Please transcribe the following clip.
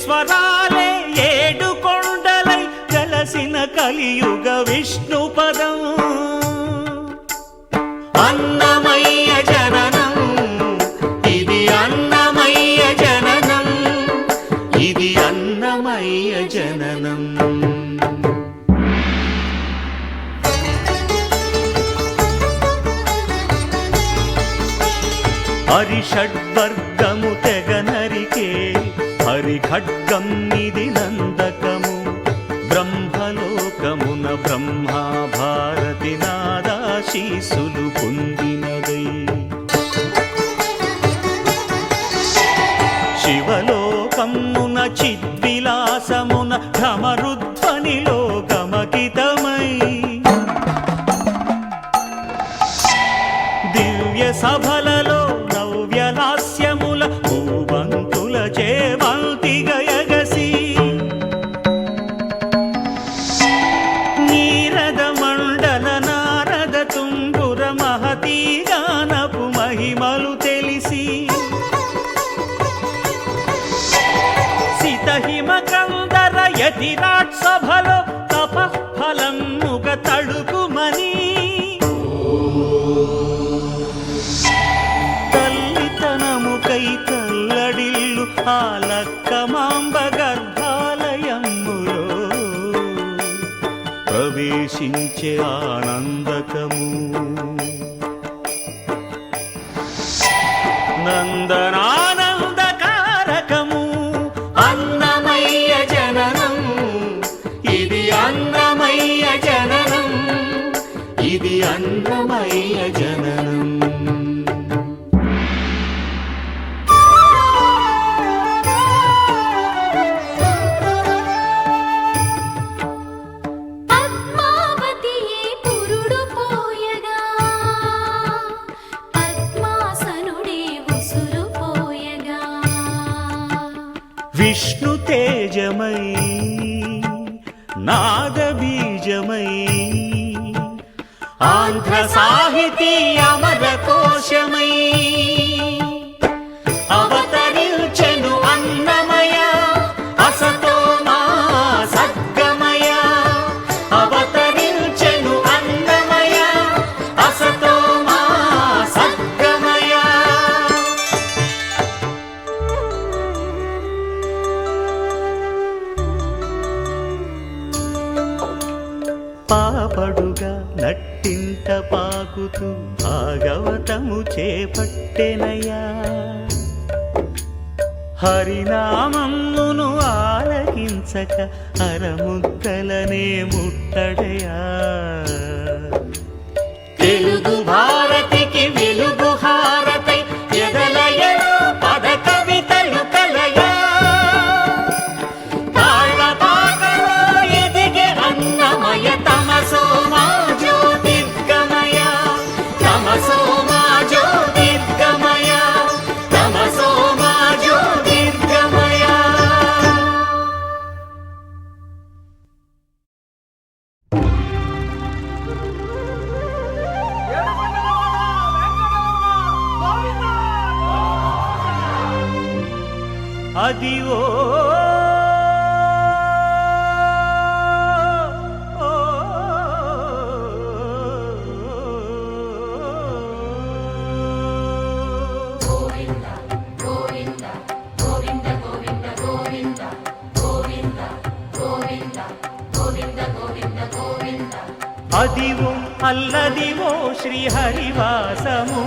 స్వరాలే ఏడు కొండలై కలసిన కలియుగ విష్ణు పదం అన్నమయ్య జననం ఇది అన్నమయ్య జననం ఇది అన్నమయ్య జననం హరిషడ్వర్గము తెగనరికే హరిఖడ్గం ఇది నందకము బ్రహ్మలోకమున బ్రహ్మా భారతి నాదాశీసులు పొందినదై శివలోకమున చిద్విలాసమున ఢమరుధ్వనిలో గమకితమై దివ్య సభలలో నవ్యలాస్యముల భూవంతుల చేవంతి గయగసి నీరద మండల నారద తుంగుర మహతీ గానపు మహిమలు తెలిసి సితహిమ కందర యతిరాట్ సభలో తపఃఫలముగ తడుకుమని తల్లితనముకై కల్లడిల్లు ఆ లక్కమాంబ గర్భాలయములో ప్రవేశించే ఆనందకము నందనానందకారకము అన్నమయ్య జననం ఇది అన్నమయ్య జననం ఇది అన్నమయ్య జననం విష్ణు తేజమై నాదబీజమై ఆంధ్ర సాహితీ అమర కోశమై అవతరించెను అన్నమయ అసతో మా సద్గమయ అవతరించెను అన్నమయ అసతో మా సద్గమయ పాపడుగా నట్టింట పాకుతూ భాగవతము చేపట్టెనయ్యా హరినామమును ఆలకించక అరముద్దలనే ముట్టడయా తెలుగు భారతికి వెలుగు హారతై ఎదలయలో పద కవితలు కలయా తాళపాకలో ఎదిగే అన్నమయ తమసో మా జ్యోతిర్గమయ తమసో మా జ్యోతిర్గమయ తమసో మా జ్యోతిర్గమయ అదివో అదివో అల్లదివో శ్రీహరివాసము